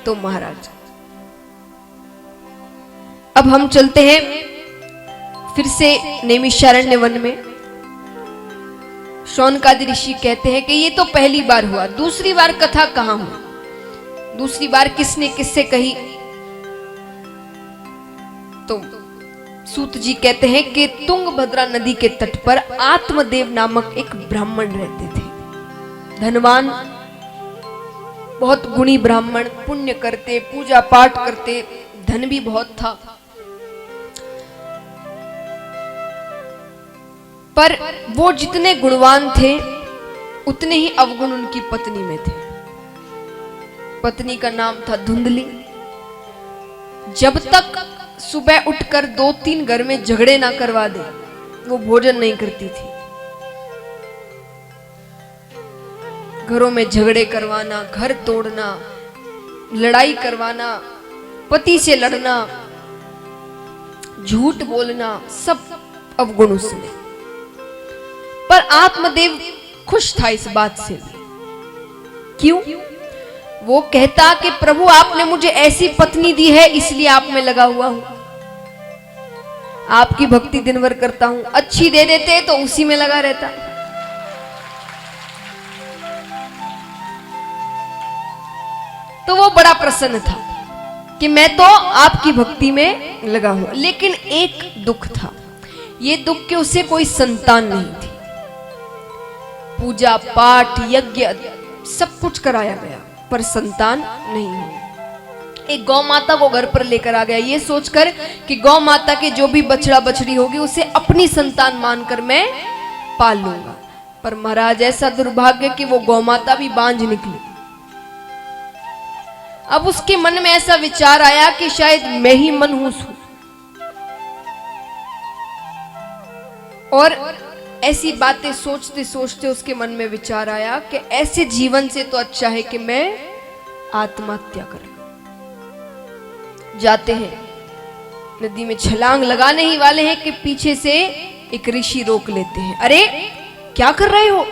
तो महाराज अब हम चलते हैं फिर से नैमिषारण्य वन में। शौनकादि ऋषि कहते हैं कि ये तो पहली बार हुआ, दूसरी बार कथा कहां हुई, दूसरी बार किसने किससे कही। तो सूत जी कहते हैं कि तुंगभद्रा नदी के तट पर आत्मदेव नामक एक ब्राह्मण रहते थे, धनवान, बहुत गुणी ब्राह्मण, पुण्य करते, पूजा पाठ करते, धन भी बहुत था। पर वो जितने गुणवान थे उतने ही अवगुण उनकी पत्नी में थे। पत्नी का नाम था धुंधली। जब तक सुबह उठकर 2-3 घर में झगड़े ना करवा दे वो भोजन नहीं करती थी। घरों में झगड़े करवाना, घर तोड़ना, लड़ाई करवाना, पति से लड़ना, झूठ बोलना, सब अवगुण उसमें। पर आत्मदेव खुश था इस बात से। क्यों? वो कहता कि प्रभु आपने मुझे ऐसी पत्नी दी है इसलिए आप में लगा हुआ हूं, आपकी भक्ति दिन भर करता हूं, अच्छी दे देते तो उसी में लगा रहता। तो वो बड़ा प्रसन्न था कि मैं तो आपकी भक्ति में लगा हुआ। लेकिन एक दुख था, ये दुख कि उसे कोई संतान नहीं थी। पूजा पाठ यज्ञ सब कुछ कराया गया पर संतान नहीं हुई। एक गौ माता को घर पर लेकर आ गया ये सोचकर कि गौ माता के जो भी बछड़ा बछड़ी होगी उसे अपनी संतान मानकर मैं पाल लूंगा। पर महाराज ऐसा दुर्भाग्य कि वो गौ माता भी बांझ निकली। अब उसके मन में ऐसा विचार आया कि शायद मैं ही मनहूस हूं, और ऐसी बातें सोचते सोचते उसके मन में विचार आया कि ऐसे जीवन से तो अच्छा है कि मैं आत्महत्या करूं। जाते हैं नदी में छलांग लगाने ही वाले हैं कि पीछे से एक ऋषि रोक लेते हैं। अरे क्या कर रहे हो,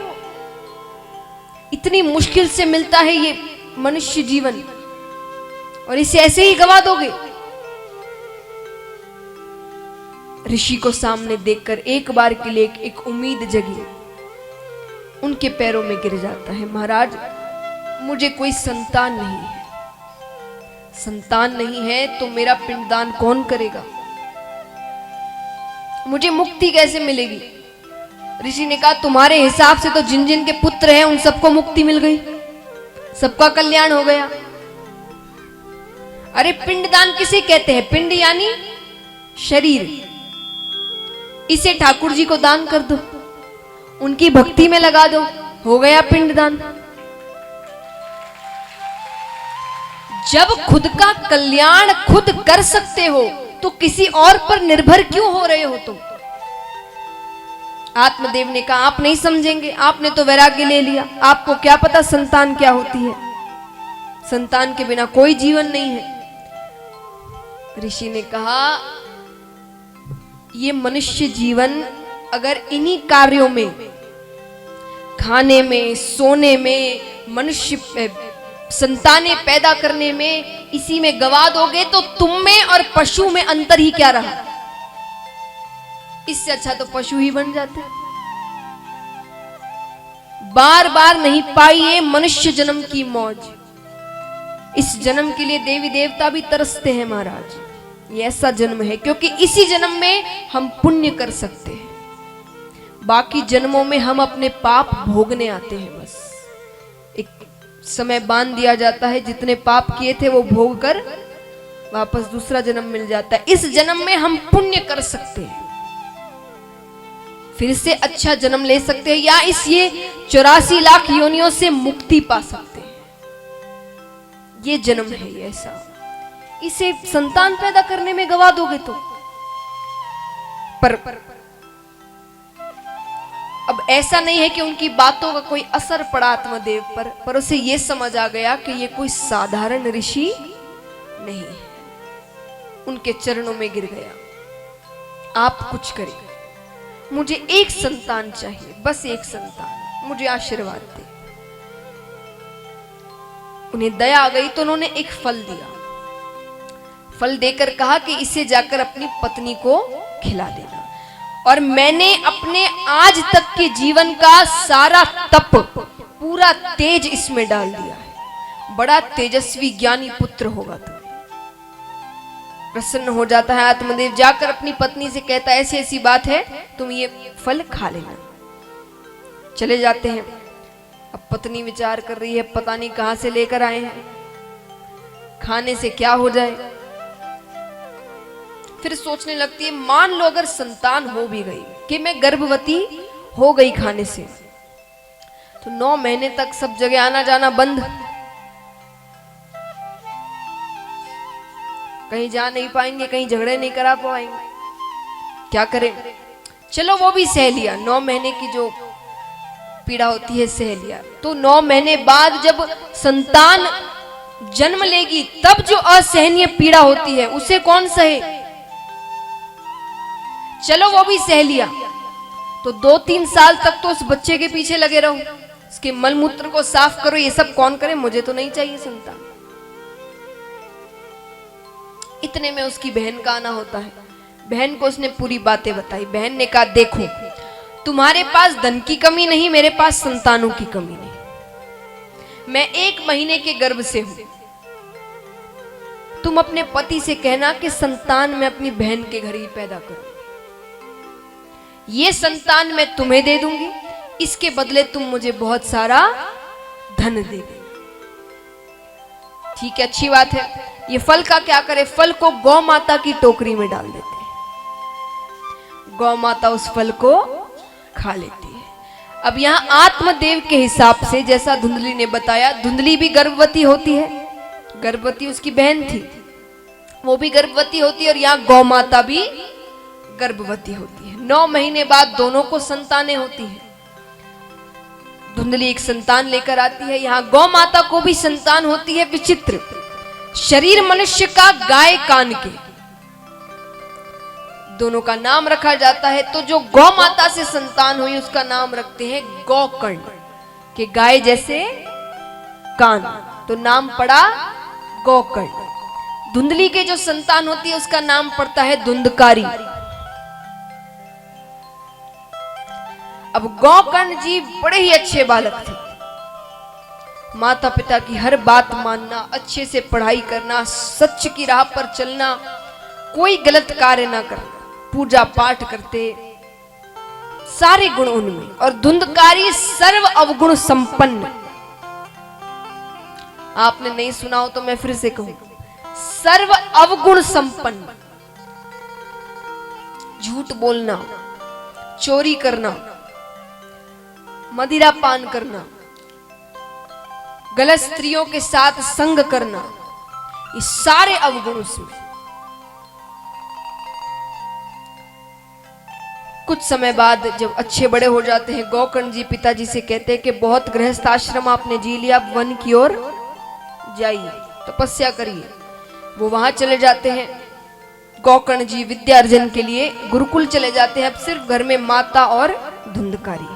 इतनी मुश्किल से मिलता है ये मनुष्य जीवन और इसे ऐसे ही गवा दोगे। ऋषि को सामने देखकर एक बार के लिए एक उम्मीद जगी, उनके पैरों में गिर जाता है। महाराज मुझे कोई संतान नहीं है, संतान नहीं है तो मेरा पिंडदान कौन करेगा, मुझे मुक्ति कैसे मिलेगी। ऋषि ने कहा तुम्हारे हिसाब से तो जिन जिन के पुत्र हैं उन सबको मुक्ति मिल गई, सबका कल्याण हो गया। अरे पिंडदान किसे कहते हैं? पिंड यानी शरीर, इसे ठाकुर जी को दान कर दो, उनकी भक्ति में लगा दो, हो गया पिंडदान। जब खुद का कल्याण खुद कर सकते हो तो किसी और पर निर्भर क्यों हो रहे हो तुम? आत्मदेव ने कहा आप नहीं समझेंगे, आपने तो वैराग्य ले लिया, आपको क्या पता संतान क्या होती है, संतान के बिना कोई जीवन नहीं है। ऋषि ने कहा ये मनुष्य जीवन अगर इन्हीं कार्यों में, खाने में, सोने में, मनुष्य संतानें पैदा करने में, इसी में गवा दोगे तो तुम में और पशु में अंतर ही क्या रहा। इससे अच्छा तो पशु ही बन जाते। बार बार नहीं पाइए मनुष्य जन्म की मौज, इस जन्म के लिए देवी देवता भी तरसते हैं महाराज। ये ऐसा जन्म है क्योंकि इसी जन्म में हम पुण्य कर सकते हैं, बाकी जन्मों में हम अपने पाप भोगने आते हैं। बस एक समय बांध दिया जाता है, जितने पाप किए थे वो भोग कर वापस दूसरा जन्म मिल जाता है। इस जन्म में हम पुण्य कर सकते हैं, फिर से अच्छा जन्म ले सकते हैं, या इस ये 84 लाख योनियों से मुक्ति पा सकते हैं। ये जन्म है ये ऐसा, इसे संतान पैदा करने में गवा दोगे तो। पर अब ऐसा नहीं है कि उनकी बातों का कोई असर पड़ा आत्मदेव पर उसे यह समझ आ गया कि ये कोई साधारण ऋषि नहीं है। उनके चरणों में गिर गया, आप कुछ करिए, मुझे एक संतान चाहिए, बस एक संतान, मुझे आशीर्वाद दे। उन्हें दया आ गई तो उन्होंने एक फल दिया। फल देकर कहा कि इसे जाकर अपनी पत्नी को खिला देना। और मैंने अपने आज तक के जीवन का सारा तप, पूरा तेज इसमें डाल दिया है। बड़ा तेजस्वी ज्ञानी पुत्र होगा तुम। प्रसन्न हो जाता है आत्मदेव, जाकर अपनी पत्नी से कहता है ऐसी ऐसी बात है, तुम ये फल खा लेना। चले जाते हैं। अब पत्नी विचार कर रही है, पता नहीं कहां से लेकर आए हैं, खाने से क्या हो जाए। फिर सोचने लगती है, मान लो अगर संतान हो भी गई, कि मैं गर्भवती हो गई खाने से, तो 9 महीने तक सब जगह आना जाना बंद, कहीं जा नहीं पाएंगे, कहीं झगड़े नहीं करा पाएंगे, क्या करें। चलो वो भी सह लिया, 9 महीने की जो पीड़ा होती है सह लिया। तो 9 महीने बाद जब संतान जन्म लेगी, तब जो असहनीय पीड़ा होती है उसे कौन सहे। चलो वो भी सह लिया, तो 2-3 साल तक तो उस बच्चे के पीछे लगे रहो, उसके मलमूत्र को साफ करो, ये सब कौन करे, मुझे तो नहीं चाहिए संतान। इतने में उसकी बहन का आना होता है। बहन को उसने पूरी बातें बताई। बहन ने कहा, देखो तुम्हारे पास धन की कमी नहीं, मेरे पास संतानों की कमी नहीं। मैं 1 महीने के गर्भ से हूं। तुम अपने पति से कहना कि संतान मैं अपनी बहन के घर ही पैदा करूं। ये संतान मैं तुम्हें दे दूंगी, इसके बदले तुम मुझे बहुत सारा धन दे देना। ठीक है, अच्छी बात है। ये फल का क्या करे, फल को गौ माता की टोकरी में डाल देते हैं। गौ माता उस फल को खा लेती है। अब यहां आत्मदेव के हिसाब से, जैसा धुंधली ने बताया, धुंधली भी गर्भवती होती है। गर्भवती उसकी बहन थी, वो भी गर्भवती होती है, और यहां गौ माता भी गर्भवती होती है। 9 महीने बाद दोनों को संतानें होती हैं। धुंधली एक संतान लेकर आती है, यहां गौ माता को भी संतान होती है। विचित्र शरीर मनुष्य का, गाय कान के, दोनों का नाम रखा जाता है। तो जो गौ माता से संतान हुई उसका नाम रखते हैं गौकर्ण, के गाय जैसे कान, तो नाम पड़ा गौकर्ण। धुंधली के जो संतान होती है उसका नाम पड़ता है धुंधकारी। अब गौकर्ण जी बड़े ही अच्छे बालक थे। माता पिता की हर बात मानना, अच्छे से पढ़ाई करना, सच की राह पर चलना, कोई गलत कार्य ना करना, पूजा पाठ करते, सारे गुण उनमें। और धुंधकारी सर्व अवगुण संपन्न। आपने नहीं सुना हो तो मैं फिर से कहूं, सर्व अवगुण संपन्न। झूठ बोलना, चोरी करना, मदिरा पान करना, गलत स्त्रियों के साथ संग करना, ये सारे अवगुण उसमें। कुछ समय बाद जब अच्छे बड़े हो जाते हैं, गौकर्ण जी पिताजी से कहते हैं कि बहुत गृहस्थ आश्रम आपने जी लिया, अब वन की ओर जाइए, तपस्या करिए। वो वहां चले जाते हैं। गौकर्ण जी विद्यार्जन के लिए गुरुकुल चले जाते हैं। अब सिर्फ घर में माता और धुंधकारी।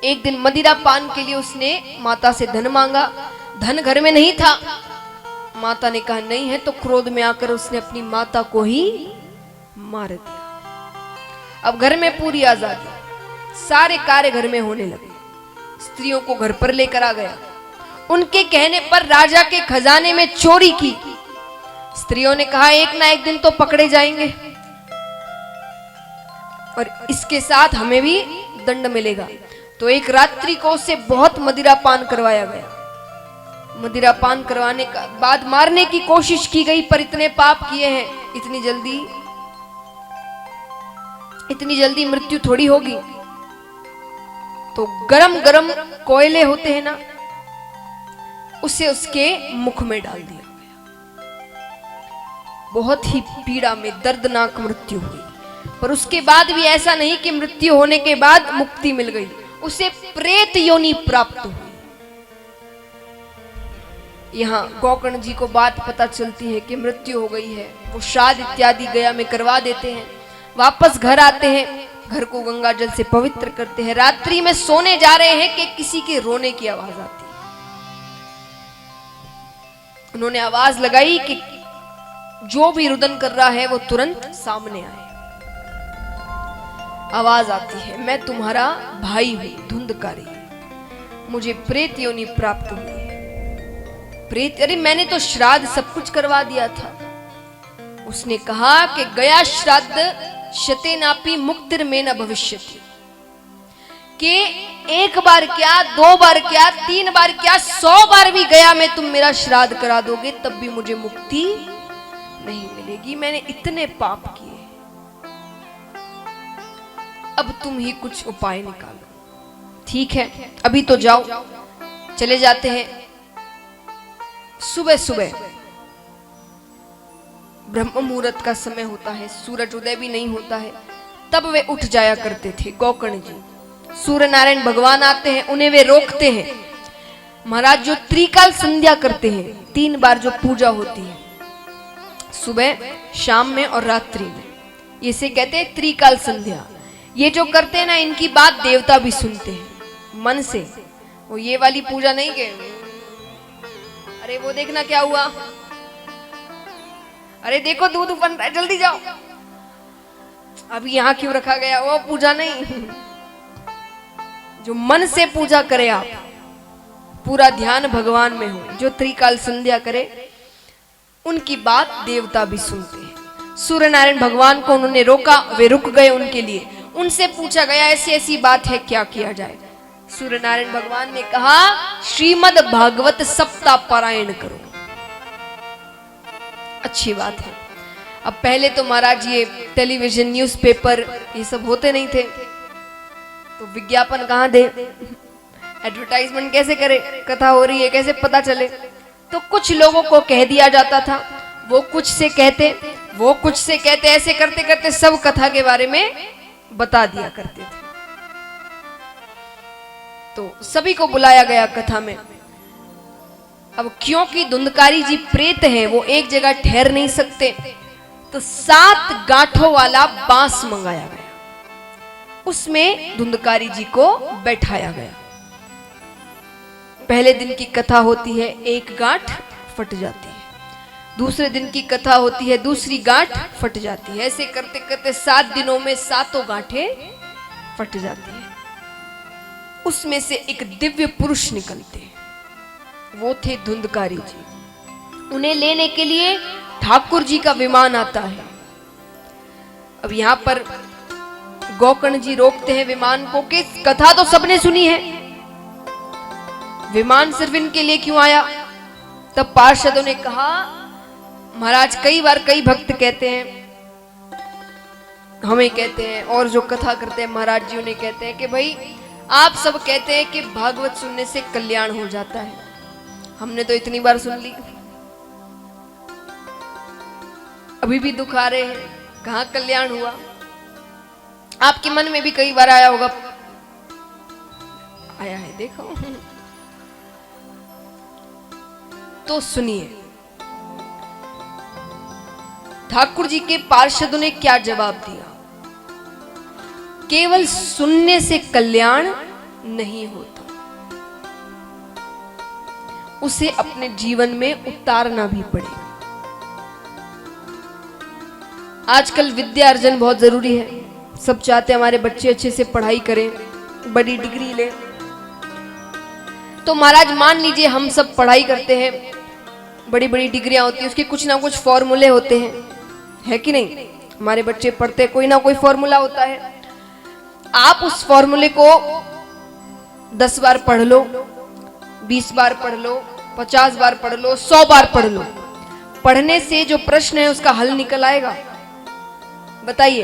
एक दिन मदिरा पान के लिए उसने माता से धन मांगा। धन घर में नहीं था। माता ने कहा नहीं है, तो क्रोध में आकर उसने अपनी माता को ही मार दिया। अब घर में पूरी आजादी, सारे कार्य घर में होने लगे। स्त्रियों को घर पर लेकर आ गया। उनके कहने पर राजा के खजाने में चोरी की। स्त्रियों ने कहा एक ना एक दिन तो पकड़े जाएंगे और इसके साथ हमें भी दंड मिलेगा। तो एक रात्रि को उससे बहुत मदिरा पान करवाया गया। मदिरा पान करवाने के बाद मारने की कोशिश की गई, पर इतने पाप किए हैं, इतनी जल्दी मृत्यु थोड़ी होगी। तो गरम गरम कोयले होते हैं ना, उसे उसके मुख में डाल दिया गया। बहुत ही पीड़ा में दर्दनाक मृत्यु हुई। पर उसके बाद भी ऐसा नहीं कि मृत्यु होने के बाद मुक्ति मिल गई, उसे प्रेत योनि प्राप्त हुई। यहाँ गौकर्ण जी को बात पता चलती है कि मृत्यु हो गई है। वो श्राद्ध इत्यादि गया में करवा देते हैं, वापस घर आते हैं, घर को गंगा जल से पवित्र करते हैं। रात्रि में सोने जा रहे हैं कि किसी के रोने की आवाज आती है। उन्होंने आवाज लगाई कि जो भी रुदन कर रहा है वो तुरंत सामने आए। आवाज आती है, मैं तुम्हारा भाई हूं धुंधकारी, मुझे प्रेत योनि प्राप्त हुई है। प्रेत, अरे मैंने तो श्राद्ध सब कुछ करवा दिया था। उसने कहा कि गया श्राद्ध शतेनापि मुक्तिर्मे न भविष्यति, कि एक बार क्या, 2 बार क्या, 3 बार क्या, 100 बार भी गया में तुम मेरा श्राद्ध करा दोगे तब भी मुझे मुक्ति नहीं मिलेगी। मैंने इतने पाप किए, अब तुम ही कुछ उपाय निकालो। ठीक है, अभी तो जाओ। चले जाते हैं। सुबह सुबह ब्रह्म मुहूर्त का समय होता है, सूरज उदय भी नहीं होता है, तब वे उठ जाया करते थे गौकर्ण जी। सूर्य नारायण भगवान आते हैं, उन्हें वे रोकते हैं। महाराज जो त्रिकाल संध्या करते हैं, 3 बार जो पूजा होती है, सुबह, शाम में और रात्रि में, इसे कहते हैं त्रिकाल संध्या। ये जो करते हैं ना, इनकी बात देवता भी सुनते हैं मन से। वो ये वाली पूजा नहीं के अरे वो देखना क्या हुआ, अरे देखो दूध बन रहा है, जल्दी जाओ, अभी यहां क्यों रखा गया, वो पूजा नहीं। जो मन से पूजा करे, आप पूरा ध्यान भगवान में हो, जो त्रिकाल संध्या करे, उनकी बात देवता भी सुनते हैं। सूर्य नारायण भगवान को उन्होंने रोका, वे रुक गए उनके लिए। उनसे पूछा गया ऐसी ऐसी बात है, क्या किया जाए। सूर्य नारायण भगवान ने कहा, श्रीमद् भागवत सप्ताह पारायण करो। अच्छी बात है। अब पहले तो महाराज ये टेलीविजन, न्यूज़पेपर ये सब होते नहीं थे, तो विज्ञापन कहाँ दे, एडवर्टाइजमेंट कैसे करे, कथा हो रही है कैसे पता चले। तो कुछ लोगों को कह दिया जाता था, वो कुछ से कहते, वो कुछ से कहते, ऐसे करते करते सब कथा के बारे में बता दिया करते थे। तो सभी को बुलाया गया कथा में। अब क्योंकि धुंधकारी जी प्रेत हैं, वो एक जगह ठहर नहीं सकते, तो 7 गांठों वाला बांस मंगाया गया, उसमें धुंधकारी जी को बैठाया गया। पहले दिन की कथा होती है, एक गांठ फट जाती है। दूसरे दिन की कथा होती है, दूसरी गांठ फट जाती है। ऐसे करते करते 7 दिनों में 7 गांठें फट जाती है। उसमें से एक दिव्य पुरुष निकलते हैं, वो थे धुंधकारी जी। उन्हें लेने के लिए ठाकुर जी का विमान आता है। अब यहां पर गौकर्ण जी रोकते हैं विमान को कि कथा तो सबने सुनी है, विमान सिर्फ इनके लिए क्यों आया। तब पार्षदों ने कहा, महाराज कई बार कई भक्त कहते हैं, हमें कहते हैं, और जो कथा करते हैं महाराज जी उन्हें कहते हैं कि भाई आप सब कहते हैं कि भागवत सुनने से कल्याण हो जाता है, हमने तो इतनी बार सुन ली, अभी भी दुख आ रहे हैं, कहां कल्याण हुआ। आपके मन में भी कई बार आया होगा, आया है देखो। तो सुनिए ठाकुर जी के पार्षदों ने क्या जवाब दिया। केवल सुनने से कल्याण नहीं होता, उसे अपने जीवन में उतारना भी पड़ेगा। आजकल विद्या अर्जन बहुत जरूरी है, सब चाहते हैं हमारे बच्चे अच्छे से पढ़ाई करें, बड़ी डिग्री लें। तो महाराज मान लीजिए हम सब पढ़ाई करते हैं, बड़ी बड़ी डिग्रियां होती है, उसके कुछ ना कुछ फॉर्मूले होते हैं, है कि नहीं। हमारे बच्चे पढ़ते कोई ना कोई फॉर्मूला होता है। आप उस फॉर्मूले को 10 बार पढ़ लो, 20 बार पढ़ लो, 50 बार पढ़ लो, 100 बार पढ़ लो, पढ़ने से जो प्रश्न है उसका हल निकल आएगा। बताइए,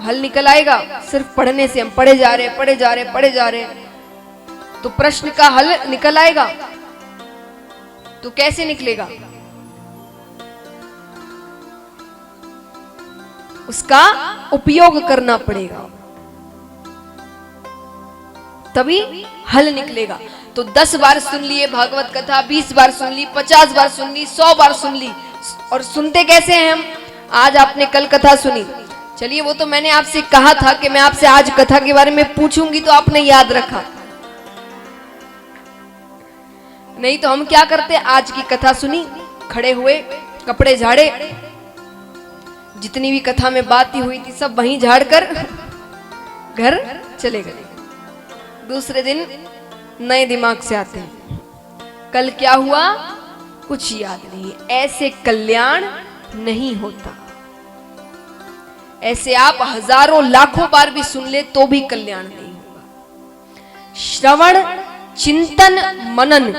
हल निकल आएगा? सिर्फ पढ़ने से, हम पढ़े जा रहे पढ़े जा रहे पढ़े जा रहे, तो प्रश्न का हल निकल आएगा? तो कैसे निकलेगा? उसका उपयोग करना पड़ेगा, तभी हल निकलेगा। तो 10 बार सुन लिए भागवत कथा, 20 बार सुन ली, 50 बार सुन ली, 100 बार सुन ली। और सुनते कैसे हैं हम? आज आपने कल कथा सुनी, चलिए वो तो मैंने आपसे कहा था कि मैं आपसे आज कथा के बारे में पूछूंगी, तो आपने याद रखा। नहीं तो हम क्या करते, आज की कथा सुनी, खड़े हुए, कपड़े झाड़े, जितनी भी कथा में बातें हुई थी सब वहीं झाड़ कर घर चले गए। दूसरे दिन नए दिमाग से आते हैं, कल क्या हुआ कुछ याद नहीं। ऐसे कल्याण नहीं होता। ऐसे आप हजारों लाखों बार भी सुन ले तो भी कल्याण नहीं होगा। श्रवण, चिंतन, मनन,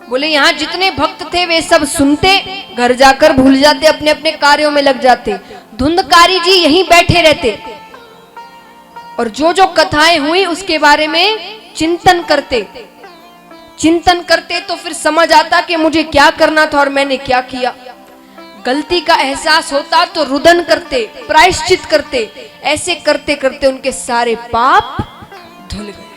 बोले यहां जितने भक्त थे वे सब सुनते, घर जाकर भूल जाते, अपने अपने कार्यों में लग जाते। धुंधकारी जी यहीं बैठे रहते और जो जो कथाएं हुई उसके बारे में चिंतन करते। चिंतन करते तो फिर समझ आता कि मुझे क्या करना था और मैंने क्या किया। गलती का एहसास होता तो रुदन करते, प्रायश्चित करते। ऐसे करते करते उनके सारे पाप धुल गए।